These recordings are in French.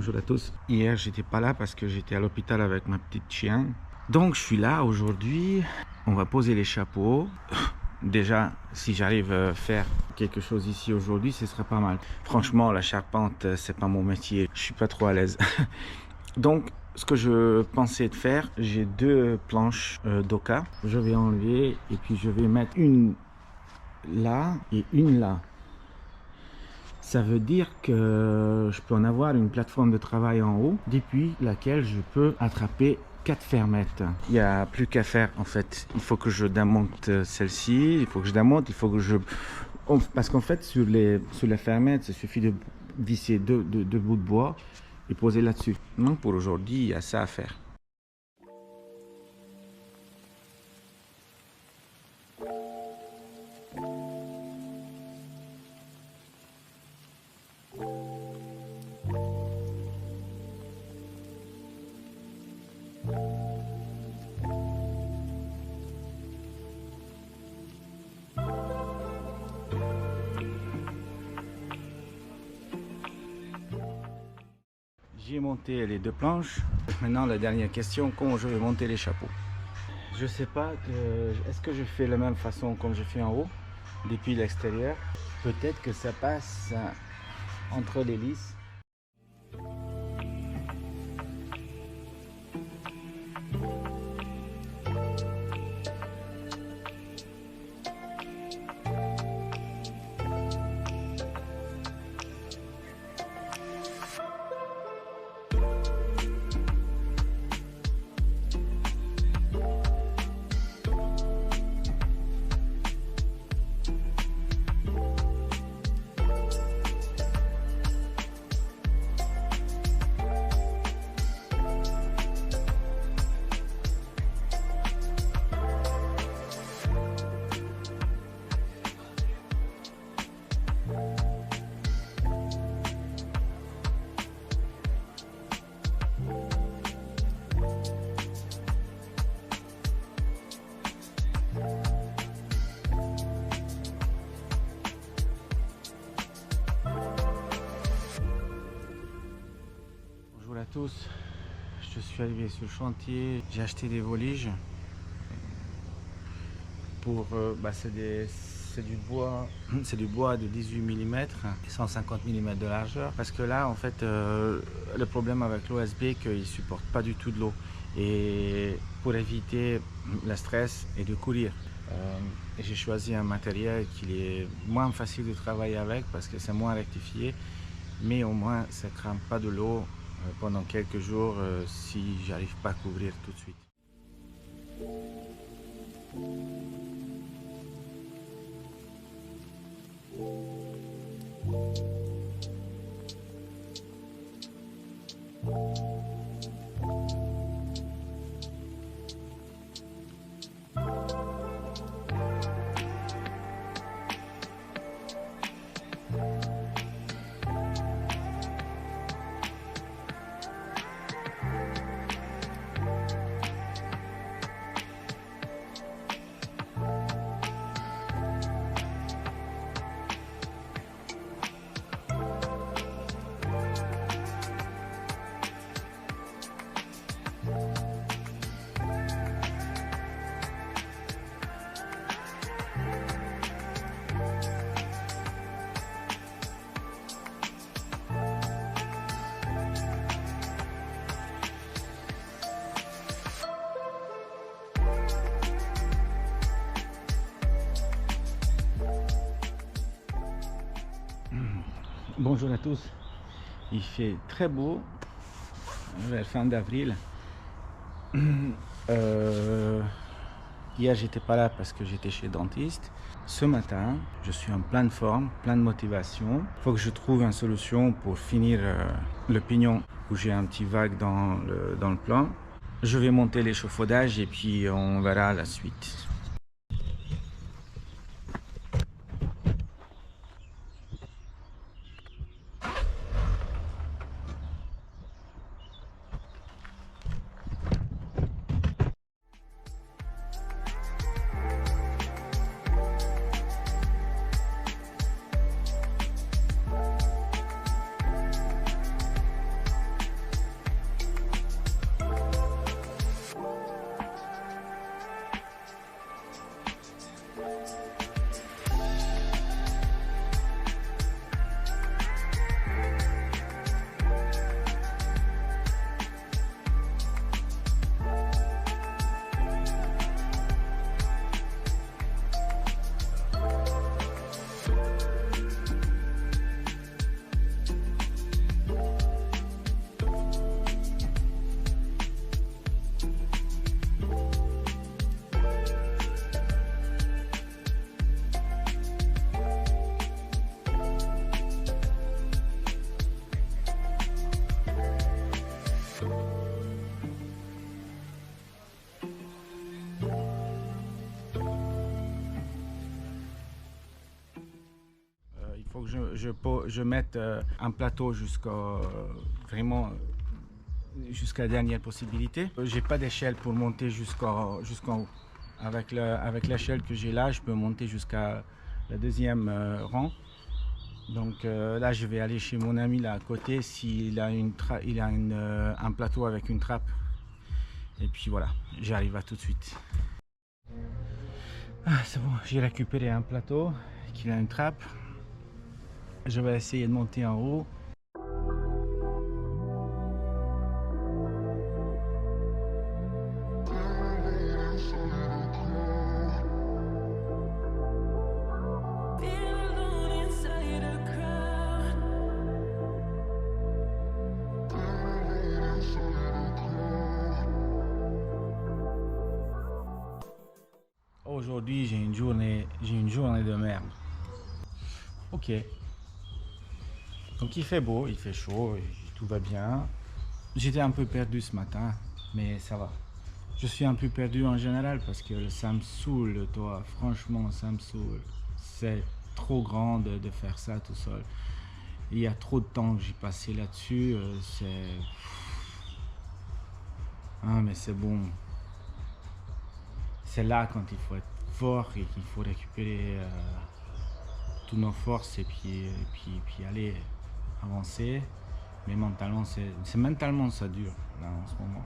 Bonjour à tous. Hier, j'étais pas là parce que j'étais à l'hôpital avec ma petite chienne. Donc, je suis là aujourd'hui. On va poser les chapeaux. Déjà, si j'arrive à faire quelque chose ici aujourd'hui, ce serait pas mal. Franchement, la charpente, c'est pas mon métier. Je suis pas trop à l'aise. Donc, ce que je pensais de faire, j'ai deux planches d'Oka. Je vais enlever et puis je vais mettre une là et une là. Ça veut dire que je peux en avoir une plateforme de travail en haut, depuis laquelle je peux attraper 4 fermettes. Il n'y a plus qu'à faire en fait. Il faut que je démonte celle-ci, il faut que je démonte, il faut que je... Parce qu'en fait sur les fermettes, il suffit de visser deux bouts de bois et poser là-dessus. Donc pour aujourd'hui, il y a ça à faire. J'ai monté les deux planches. Maintenant, la dernière question, comment je vais monter les chapeaux? Je sais pas, est-ce que je fais la même façon comme je fais en haut, depuis l'extérieur? Peut-être que ça passe entre les lisses. Bonjour à tous, je suis arrivé sur le chantier, j'ai acheté des voliges pour, c'est du bois de 18 mm et 150 mm de largeur, parce que là en fait le problème avec l'OSB qu'il ne supporte pas du tout de l'eau, et pour éviter le stress et de courir, j'ai choisi un matériel qui est moins facile de travailler avec parce que c'est moins rectifié, mais au moins ça ne crame pas de l'eau pendant quelques jours si j'arrive pas à couvrir tout de suite. Bonjour à tous, il fait très beau vers fin d'avril. Hier j'étais pas là parce que j'étais chez le dentiste. Ce matin je suis en pleine forme, pleine motivation. Il faut que je trouve une solution pour finir le pignon où j'ai un petit vague dans le plan. Je vais monter l'échafaudage et puis on verra la suite. je mette un plateau vraiment jusqu'à la dernière possibilité. J'ai pas d'échelle pour monter jusqu'en haut. Avec l'échelle que j'ai là, je peux monter jusqu'à le deuxième rang. Donc là, je vais aller chez mon ami là à côté s'il a un plateau avec une trappe. Et puis voilà, j'arrive à tout de suite. Ah, c'est bon, j'ai récupéré un plateau qui a une trappe. Je vais essayer de monter en haut. Aujourd'hui, j'ai une journée de merde. Ok. Donc il fait beau, il fait chaud, tout va bien. J'étais un peu perdu ce matin, mais ça va. Je suis un peu perdu en général parce que ça me saoule, toi. Franchement, ça me saoule. C'est trop grand de faire ça tout seul. Il y a trop de temps que j'ai passé là-dessus. Ah, mais c'est bon. C'est là quand il faut être fort et qu'il faut récupérer toutes nos forces et puis aller avancer. Mais mentalement, mentalement ça dure là en ce moment.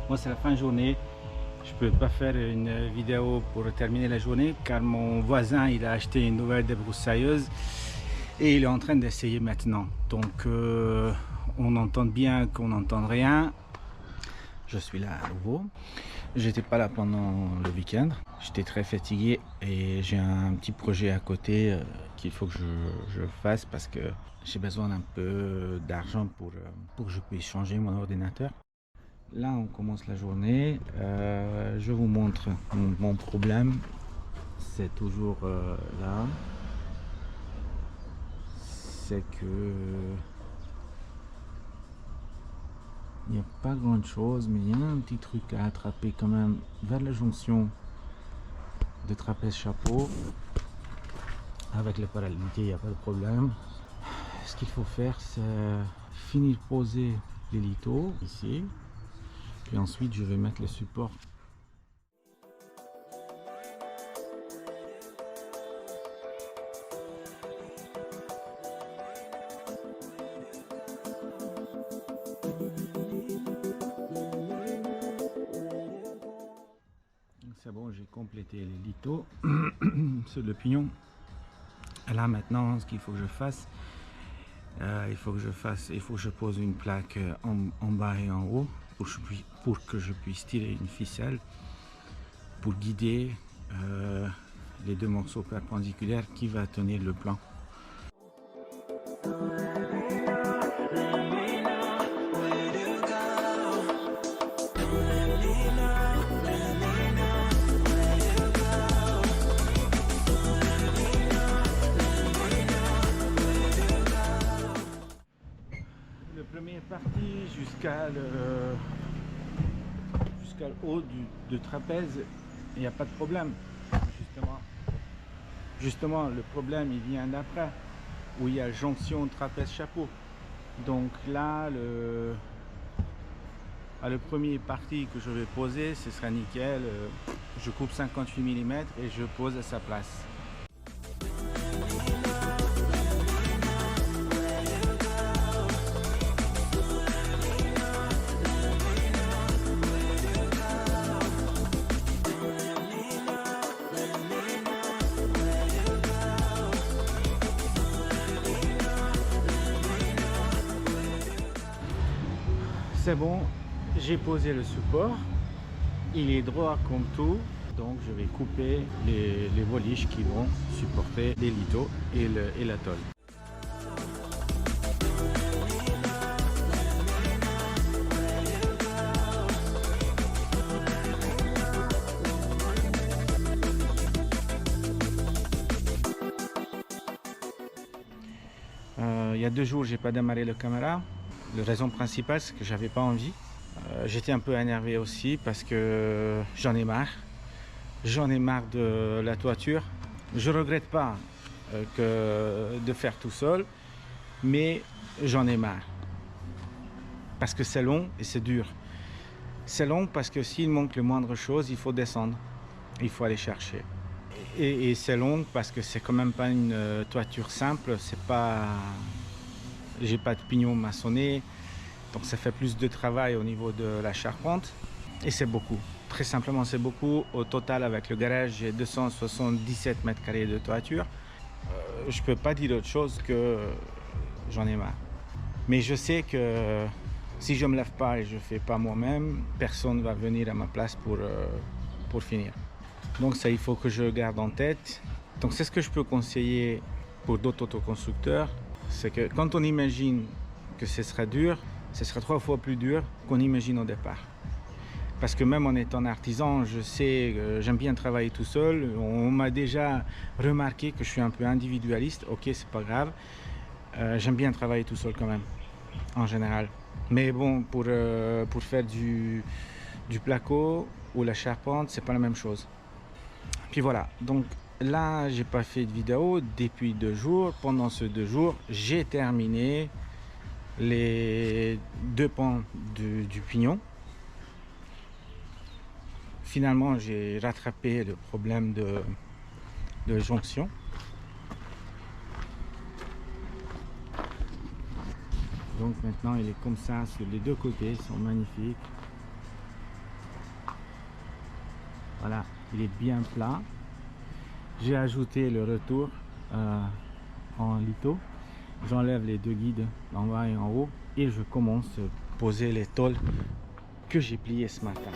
Moi, c'est la fin de journée. Je peux pas faire une vidéo pour terminer la journée car mon voisin il a acheté une nouvelle débroussailleuse et il est en train d'essayer maintenant. Donc on entend bien qu'on n'entend rien. Je suis là à nouveau. J'étais pas là pendant le week-end. J'étais très fatigué et j'ai un petit projet à côté qu'il faut que je fasse parce que j'ai besoin d'un peu d'argent pour que je puisse changer mon ordinateur. Là, on commence la journée. Je vous montre mon problème. C'est toujours là. C'est que il n'y a pas grand chose, mais il y a un petit truc à attraper quand même vers la jonction de trapèze chapeau. Avec le parallélité, il n'y a pas de problème. Ce qu'il faut faire, c'est finir poser les lithos ici. Puis ensuite, je vais mettre le support. C'est bon, j'ai complété les lithos sur le pignon. Et là maintenant, ce qu'il faut que je fasse, il faut que je pose une plaque en bas et en haut pour que je puisse tirer une ficelle pour guider les deux morceaux perpendiculaires qui va tenir le plan. La première partie jusqu'à le haut du trapèze, il n'y a pas de problème. Justement, le problème il vient d'après, où il y a jonction trapèze-chapeau. Donc là, le premier partie que je vais poser, ce sera nickel. Je coupe 58 mm et je pose à sa place. C'est bon, j'ai posé le support, il est droit comme tout, donc je vais couper les voliches qui vont supporter les lithos et la tôle. Il y a 2 jours, j'ai pas démarré la caméra. La raison principale, c'est que j'avais pas envie. J'étais un peu énervé aussi parce que j'en ai marre. J'en ai marre de la toiture. Je regrette pas que de faire tout seul, mais j'en ai marre. Parce que c'est long et c'est dur. C'est long parce que s'il manque le moindre chose, il faut descendre, il faut aller chercher. Et c'est long parce que c'est quand même pas une toiture simple, c'est pas... J'ai pas de pignon maçonné, donc ça fait plus de travail au niveau de la charpente. Et c'est beaucoup, très simplement c'est beaucoup. Au total avec le garage, j'ai 277 mètres carrés de toiture. Je peux pas dire autre chose que j'en ai marre. Mais je sais que si je me lève pas et je fais pas moi-même, personne va venir à ma place pour finir. Donc ça, il faut que je garde en tête. Donc c'est ce que je peux conseiller pour d'autres autoconstructeurs. C'est que quand on imagine que ce sera dur, ce sera 3 fois plus dur qu'on imagine au départ. Parce que même en étant artisan, je sais que j'aime bien travailler tout seul. On m'a déjà remarqué que je suis un peu individualiste. Ok, c'est pas grave. J'aime bien travailler tout seul quand même, en général. Mais bon, pour faire du placo ou la charpente, c'est pas la même chose. Puis voilà, donc là, j'ai pas fait de vidéo depuis 2 jours. Pendant ces 2 jours, j'ai terminé les 2 pans du pignon. Finalement, j'ai rattrapé le problème de jonction. Donc maintenant, il est comme ça sur les 2 côtés, ils sont magnifiques. Voilà, il est bien plat. J'ai ajouté le retour en litho. J'enlève les 2 guides en bas et en haut et je commence à poser les tôles que j'ai pliées ce matin.